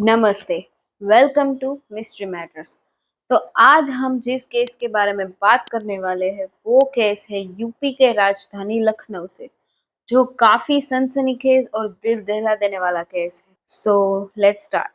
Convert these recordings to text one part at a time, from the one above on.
नमस्ते, welcome to mystery matters. तो आज हम जिस केस के बारे में बात करने वाले हैं वो केस है यूपी के राजधानी लखनऊ से, जो काफी सनसनीखेज और दिल दहला देने वाला केस है। So let's start.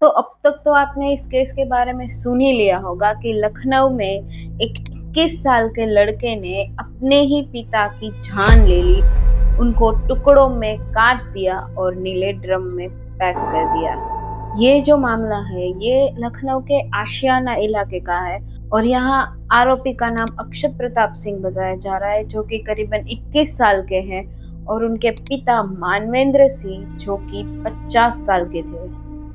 तो अब तक तो आपने इस केस के बारे में सुन ही लिया होगा कि लखनऊ में एक 21 साल के लड़के ने अपने ही पिता की जान ले ली, उनको टुकड़ों में काट दिया और नीले ड्रम में पैक कर दिया। ये जो मामला है ये लखनऊ के आशियाना इलाके का है और यहाँ आरोपी का नाम अक्षत प्रताप सिंह बताया जा रहा है, जो कि करीबन 21 साल के हैं, और उनके पिता मानवेंद्र सिंह जो कि 50 साल के थे।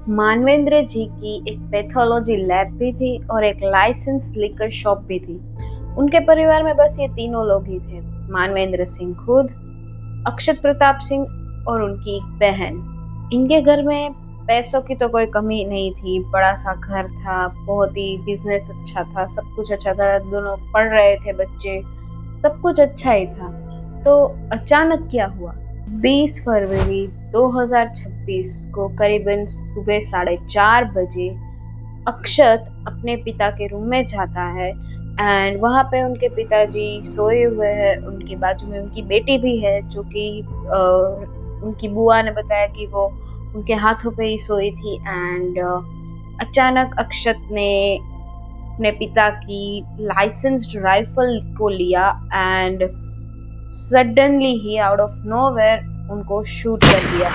मानवेंद्र जी की एक पैथोलॉजी लैब भी थी और एक लाइसेंस लिकर शॉप भी थी। उनके परिवार में बस ये तीनों लोग ही थे, मानवेंद्र सिंह खुद, अक्षत प्रताप सिंह और उनकी एक बहन। इनके घर में पैसों की तो कोई कमी नहीं थी, बड़ा सा घर था, बहुत ही बिजनेस अच्छा था, सब कुछ अच्छा था, दोनों पढ़ रहे थे बच्चे, सब कुछ अच्छा ही था। तो अचानक क्या हुआ, 20 फरवरी 2026 को करीबन सुबह 4:30 बजे अक्षत अपने पिता के रूम में जाता है एंड वहाँ पे उनके पिताजी सोए हुए हैं। उनके बाजू में उनकी बेटी भी है, जो कि उनकी बुआ ने बताया कि वो उनके हाथों पे ही सोई थी। एंड अचानक अक्षत ने अपने पिता की लाइसेंस्ड राइफल को लिया and suddenly he out of nowhere उनको शूट कर दिया।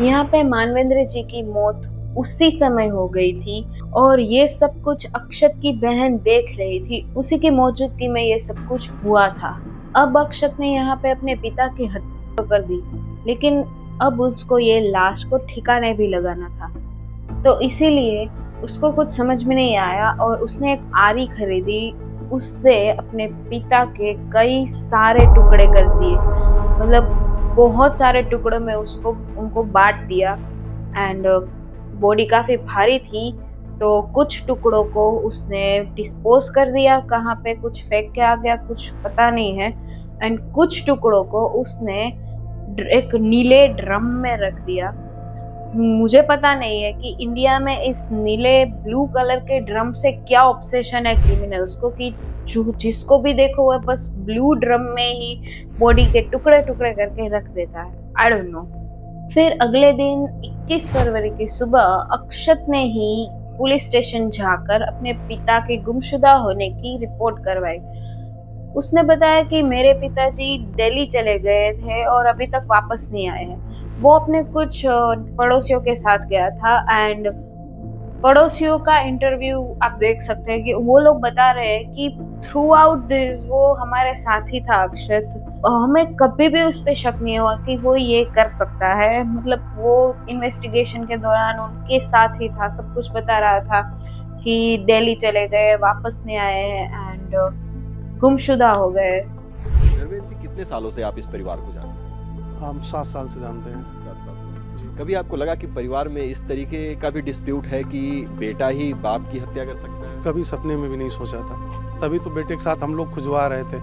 यहाँ पे मानवेंद्र जी की मौत उसी समय हो गई थी और ये सब कुछ अक्षत की बहन देख रही थी। उसी की मौजूदगी में ये सब कुछ हुआ था। अब अक्षत ने यहाँ पे अपने पिता की हत्या कर दी, लेकिन अब उसको ये लाश को ठिकाने भी लगाना था, तो इसीलिए उसको कुछ समझ में नहीं आया और उसने एक आरी खरीदी, उससे अपने पिता के कई सारे टुकड़े कर दिए, मतलब बहुत सारे टुकड़ों में उनको बांट दिया। एंड बॉडी काफी भारी थी, तो कुछ टुकड़ों को उसने डिस्पोज कर दिया, कहाँ पे कुछ फेंक के आ गया कुछ पता नहीं है। एंड कुछ टुकड़ों को उसने एक नीले ड्रम में रख दिया। मुझे पता नहीं है कि इंडिया में इस नीले ब्लू कलर के ड्रम से क्या ऑब्सेशन है क्रिमिनल्स को, कि जिसको भी देखो वह बस ब्लू ड्रम में ही बॉडी के टुकड़े टुकड़े करके रख देता है। I don't know. फिर अगले दिन 21 फरवरी की सुबह अक्षत ने ही पुलिस स्टेशन जाकर अपने पिता के गुमशुदा होने की रिपोर्ट करवाई। उसने बताया कि मेरे पिताजी दिल्ली चले गए थे और अभी तक वापस नहीं आए हैं। वो अपने कुछ पड़ोसियों के साथ गया था एंड पड़ोसियों का इंटरव्यू आप देख सकते हैं कि वो लोग बता रहे हैं कि थ्रू आउट दिस वो हमारे साथ ही था अक्षत। हमें कभी भी उस पर शक नहीं हुआ कि वो ये कर सकता है, मतलब वो इन्वेस्टिगेशन के दौरान उनके साथ ही था, सब कुछ बता रहा था कि दिल्ली चले गए, वापस नहीं आए हैं एंड गुमशुदा हो गए। धर्मेंद्र जी, कितने सालों से आप इस परिवार को जानते हैं? हम 7 साल से जानते हैं। 7 साल से। कभी आपको लगा कि परिवार में इस तरीके का भी डिस्प्यूट है कि बेटा ही बाप की हत्या कर सकता है? कभी सपने में भी नहीं सोचा था। तभी तो बेटे के साथ हम लोग खुजवा रहे थे।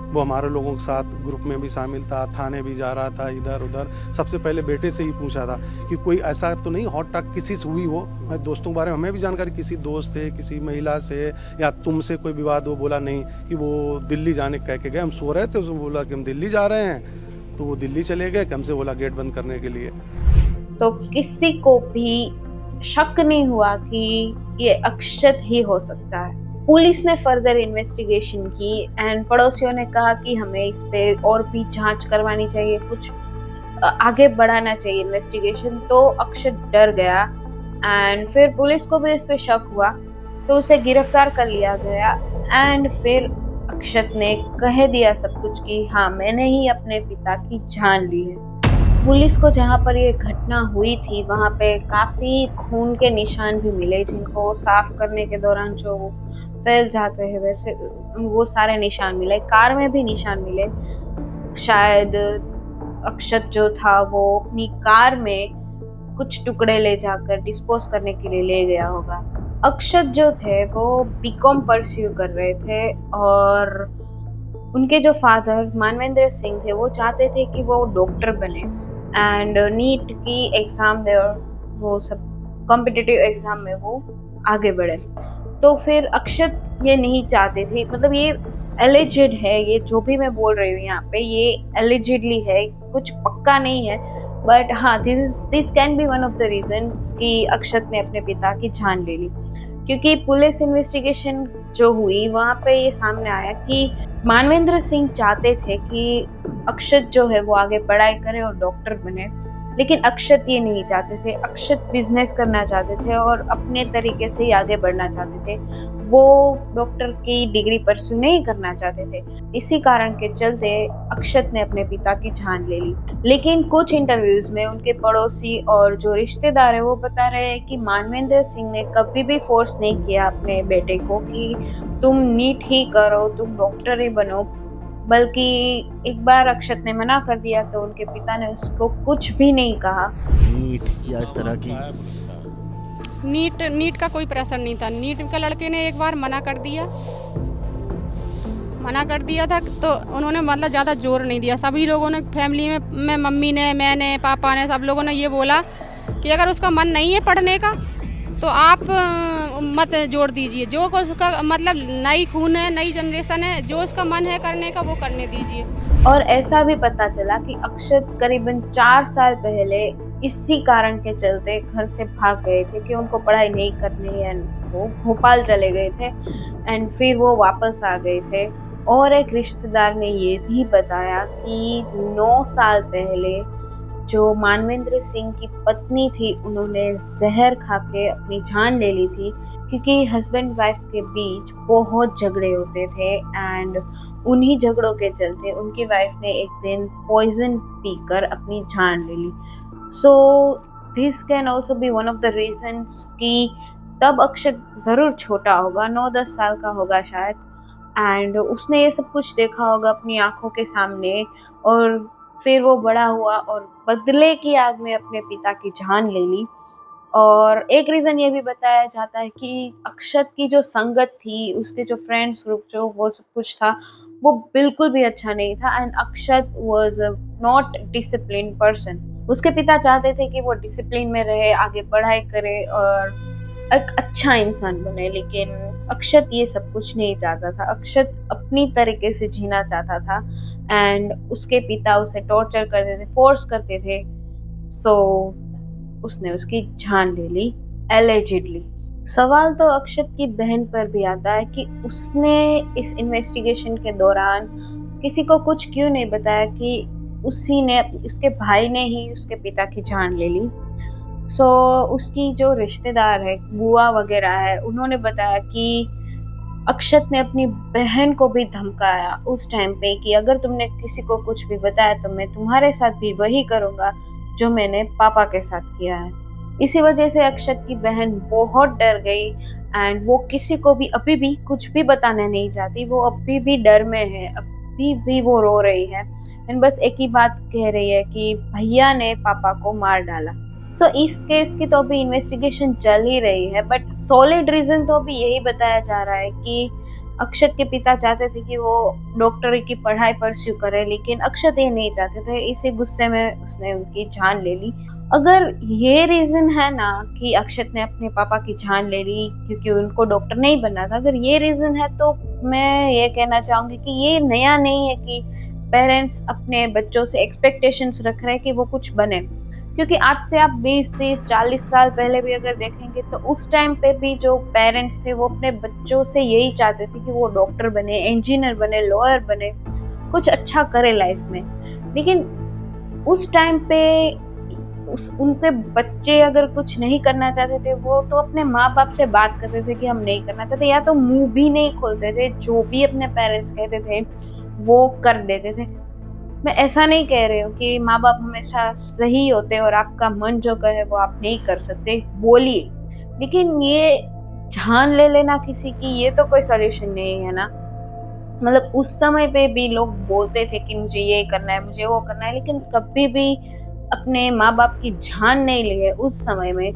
वो हमारे लोगों के साथ ग्रुप में भी शामिल था, थाने भी जा रहा था, इधर उधर। सबसे पहले बेटे से ही पूछा था कि कोई ऐसा तो नहीं हॉट टॉक किसी से हुई हो। मैं दोस्तों के बारे में हमें भी जानकारी, किसी दोस्त से, किसी महिला से या तुमसे कोई विवाद हो। बोला नहीं, कि वो दिल्ली जाने कह के गए। हम सो रहे थे, उसने बोला कि हम दिल्ली जा रहे हैं, तो वो दिल्ली चले गए। हमसे बोला गेट बंद करने के लिए। तो किसी को भी शक नहीं हुआ कि ये अक्षत ही हो सकता है। पुलिस ने फर्दर इन्वेस्टिगेशन की एंड पड़ोसियों ने कहा कि हमें इस पे और भी जांच करवानी चाहिए, कुछ आगे बढ़ाना चाहिए इन्वेस्टिगेशन। तो अक्षत डर गया एंड फिर पुलिस को भी इस पे शक हुआ, तो उसे गिरफ्तार कर लिया गया। एंड फिर अक्षत ने कह दिया सब कुछ कि हाँ, मैंने ही अपने पिता की जान ली है। पुलिस को जहाँ पर ये घटना हुई थी वहाँ पे काफी खून के निशान भी मिले, जिनको साफ करने के दौरान जो फैल जाते हैं वैसे वो सारे निशान मिले। कार में भी निशान मिले, शायद अक्षत जो था वो अपनी कार में कुछ टुकड़े ले जाकर डिस्पोज करने के लिए ले गया होगा। अक्षत जो थे वो बीकॉम परस्यू कर रहे थे और उनके जो फादर मानवेंद्र सिंह थे वो चाहते थे कि वो डॉक्टर बने एंड नीट की एग्ज़ाम दे और वो सब कॉम्पिटिटिव एग्ज़ाम में वो आगे बढ़े। तो फिर अक्षत ये नहीं चाहते थे, मतलब ये एलिजिड है, ये जो भी मैं बोल रही हूँ यहाँ पे ये एलिजिडली है, कुछ पक्का नहीं है, बट हाँ this can be one of the reasons कि अक्षत ने अपने पिता की जान ले ली। क्योंकि पुलिस इन्वेस्टिगेशन जो हुई वहाँ पे ये सामने आया कि मानवेंद्र सिंह चाहते थे कि अक्षत जो है वो आगे पढ़ाई करे और डॉक्टर बने, लेकिन अक्षत ये नहीं चाहते थे। अक्षत बिजनेस करना चाहते थे और अपने तरीके से ही आगे बढ़ना चाहते थे, वो डॉक्टर की डिग्री परस्यू नहीं करना चाहते थे। इसी कारण के चलते अक्षत ने अपने पिता की जान ले ली। लेकिन कुछ इंटरव्यूज में उनके पड़ोसी और जो रिश्तेदार है वो बता रहे हैं कि मानवेंद्र सिंह ने कभी भी फोर्स नहीं किया अपने बेटे को कि तुम नीट ही करो, तुम डॉक्टर ही बनो, बल्कि एक बार अक्षत ने मना कर दिया तो उनके पिता ने उसको कुछ भी नहीं कहा। नीट या इस तरह की नीट का कोई प्रेशर नहीं था। नीट का लड़के ने एक बार मना कर दिया था तो उन्होंने मतलब ज़्यादा जोर नहीं दिया। सभी लोगों ने फैमिली में मम्मी ने, मैंने, पापा ने, सब लोगों ने ये बोला कि अगर उसका मन नहीं है पढ़ने का तो आप मत जोड़ दीजिए, जो उसका मतलब नई खून है, नई जनरेशन है, जो उसका मन है करने का वो करने दीजिए। और ऐसा भी पता चला कि अक्षत करीबन 4 साल पहले इसी कारण के चलते घर से भाग गए थे कि उनको पढ़ाई नहीं करनी है, वो भोपाल चले गए थे एंड फिर वो वापस आ गए थे। और एक रिश्तेदार ने ये भी बताया कि 9 साल पहले जो मानवेंद्र सिंह की पत्नी थी उन्होंने जहर खा के अपनी जान ले ली थी, क्योंकि हस्बैंड वाइफ के बीच बहुत झगड़े होते थे एंड उन्हीं झगड़ों के चलते उनकी वाइफ ने एक दिन पॉइजन पीकर अपनी जान ले ली। So this can also be one of the reasons कि तब अक्षत ज़रूर छोटा होगा, 9-10 साल का होगा शायद, एंड उसने ये सब कुछ देखा होगा अपनी आंखों के सामने और फिर वो बड़ा हुआ और बदले की आग में अपने पिता की जान ले ली। और एक रीज़न ये भी बताया जाता है कि अक्षत की जो संगत थी, उसके जो फ्रेंड्स ग्रुप जो वो सब कुछ था वो बिल्कुल भी अच्छा नहीं था and Akshat was not discipline person. उसके पिता चाहते थे कि वो डिसिप्लिन में रहे, आगे पढ़ाई करे और एक अच्छा इंसान बने, लेकिन अक्षत ये सब कुछ नहीं चाहता था। अक्षत अपनी तरीके से जीना चाहता था एंड उसके पिता उसे टॉर्चर करते थे, फोर्स करते थे, सो उसने उसकी जान ले ली एलिजिडली। सवाल तो अक्षत की बहन पर भी आता है कि उसने इस इन्वेस्टिगेशन के दौरान किसी को कुछ क्यों नहीं बताया कि उसके भाई ने ही उसके पिता की जान ले ली। सो उसकी जो रिश्तेदार है, बुआ वगैरह है, उन्होंने बताया कि अक्षत ने अपनी बहन को भी धमकाया उस टाइम पे कि अगर तुमने किसी को कुछ भी बताया तो मैं तुम्हारे साथ भी वही करूँगा जो मैंने पापा के साथ किया है। इसी वजह से अक्षत की बहन बहुत डर गई एंड वो किसी को भी अभी भी कुछ भी बताना नहीं चाहती। वो अभी भी डर में है, अभी भी वो रो रही है एंड बस एक ही बात कह रही है कि भैया ने पापा को मार डाला। सो इस केस की तो अभी इन्वेस्टिगेशन चल ही रही है, बट सॉलिड रीजन तो अभी यही बताया जा रहा है कि अक्षत के पिता चाहते थे कि वो डॉक्टरी की पढ़ाई परस्यू करे, लेकिन अक्षत ये नहीं चाहते थे। इसी गुस्से में उसने उनकी जान ले ली। अगर ये रीजन है ना कि अक्षत ने अपने पापा की जान ले ली क्योंकि उनको डॉक्टर नहीं बनना था, अगर ये रीजन है तो मैं ये कहना चाहूँगी कि ये नया नहीं है कि पेरेंट्स अपने बच्चों से एक्सपेक्टेशंस रख रहे हैं कि वो कुछ बने। क्योंकि आज से आप 20, 30, 40 साल पहले भी अगर देखेंगे तो उस टाइम पे भी जो पेरेंट्स थे वो अपने बच्चों से यही चाहते थे कि वो डॉक्टर बने, इंजीनियर बने, लॉयर बने, कुछ अच्छा करे लाइफ में। लेकिन उस टाइम पे उनके बच्चे अगर कुछ नहीं करना चाहते थे वो तो अपने माँ बाप से बात करते थे कि हम नहीं करना चाहते, या तो मुंह भी नहीं खोलते थे, जो भी अपने पेरेंट्स कहते थे वो कर देते थे। मैं ऐसा नहीं कह रही हूँ कि माँ बाप हमेशा सही होते हैं और आपका मन जो कहे वो आप नहीं कर सकते, बोलिए, लेकिन ये जान ले लेना किसी की ये तो कोई सॉल्यूशन नहीं है ना। मतलब उस समय पे भी लोग बोलते थे कि मुझे ये करना है, मुझे वो करना है, लेकिन कभी भी अपने माँ बाप की जान नहीं ली है उस समय में।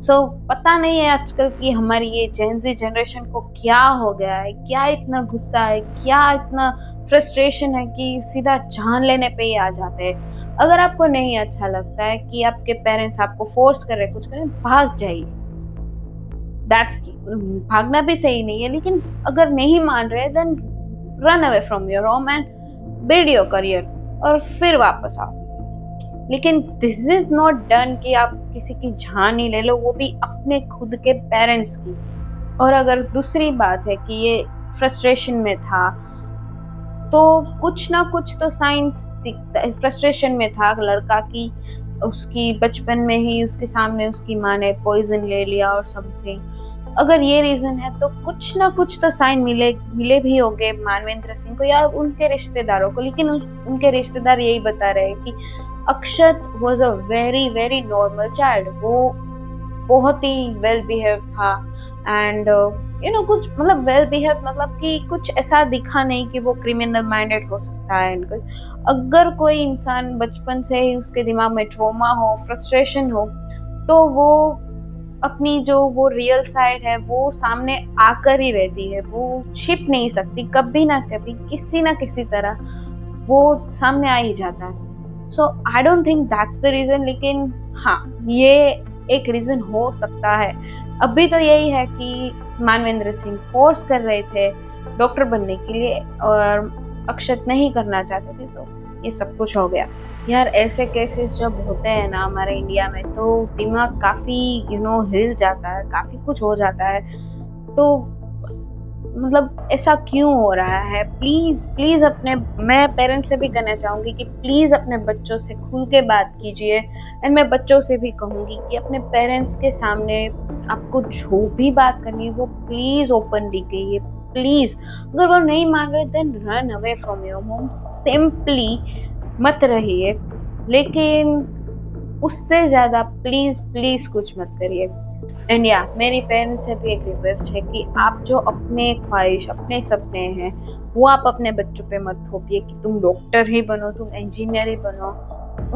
पता नहीं है आजकल की हमारी ये जेन ज़ी जनरेशन को क्या हो गया है, क्या इतना गुस्सा है, क्या इतना फ्रस्ट्रेशन है कि सीधा जान लेने पे ही आ जाते हैं। अगर आपको नहीं अच्छा लगता है कि आपके पेरेंट्स आपको फोर्स कर रहे कुछ करें, भाग जाइए। भागना भी सही नहीं है, लेकिन अगर नहीं मान रहे then run away from your home and build your career और फिर वापस आओ। लेकिन दिस इज नॉट डन कि आप किसी की जान ही ले लो, वो भी अपने खुद के पेरेंट्स की। और अगर दूसरी बात है कि ये फ्रस्ट्रेशन में था, तो कुछ ना कुछ तो साइंस दिखता है। फ्रस्ट्रेशन में था लड़का की उसकी बचपन में ही उसके सामने उसकी माँ ने पॉइजन ले लिया और समथिंग। अगर ये रीजन है तो कुछ ना कुछ तो साइन मिले भी होंगे मानवेंद्र सिंह को या उनके रिश्तेदारों को। लेकिन उनके रिश्तेदार यही बता रहे हैं कि Akshat was a very very normal child. वो बहुत ही वेल बिहेव था एंड कुछ मतलब वेल बिहेव मतलब कि कुछ ऐसा दिखा नहीं कि वो क्रिमिनल माइंडेड हो सकता है। इनको अगर कोई इंसान बचपन से ही उसके दिमाग में ट्रॉमा हो, फ्रस्ट्रेशन हो, तो वो अपनी जो वो रियल साइड है वो सामने आकर ही रहती है, वो छिप नहीं सकती। कभी ना कभी किसी ना किसी तरह वो सामने आ ही जाता है। So I don't think that's the reason, लेकिन हाँ ये एक रीजन हो सकता है। अभी तो यही है कि मानवेंद्र सिंह फोर्स कर रहे थे डॉक्टर बनने के लिए और अक्षत नहीं करना चाहते थे, तो ये सब कुछ हो गया। यार ऐसे केसेस जब होते हैं ना हमारे इंडिया में, तो दिमाग काफ़ी हिल जाता है, काफ़ी कुछ हो जाता है। तो मतलब ऐसा क्यों हो रहा है? प्लीज़ मैं पेरेंट्स से भी कहना चाहूँगी कि प्लीज़ अपने बच्चों से खुल के बात कीजिए। एंड मैं बच्चों से भी कहूँगी कि अपने पेरेंट्स के सामने आपको जो भी बात करनी है वो प्लीज़ ओपनली कहिए, प्लीज़। अगर वो नहीं मान रहे then run away from your home, simply मत रहिए। लेकिन उससे ज़्यादा प्लीज़ कुछ मत करिए। एंड मेरी पेरेंट्स से भी एक रिक्वेस्ट है कि आप जो अपने ख्वाहिश, अपने सपने हैं, वो आप अपने बच्चों पे मत थोपिए कि तुम डॉक्टर ही बनो, तुम इंजीनियर ही बनो।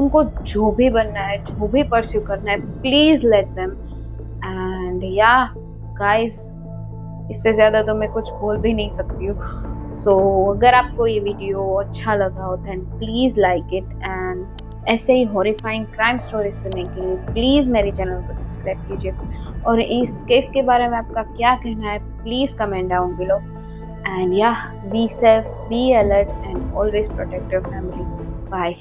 उनको जो भी बनना है, जो भी परस्यू करना है, please let them. And guys, इससे ज़्यादा तो मैं कुछ बोल भी नहीं सकती हूँ। सो अगर आपको ये वीडियो अच्छा लगा हो then please like it. And ऐसे ही हॉरिफाइंग क्राइम स्टोरी सुनने के लिए प्लीज़ मेरे चैनल को सब्सक्राइब कीजिए। और इस केस के बारे में आपका क्या कहना है please comment down below. And be safe, be alert and always protect your family. Bye.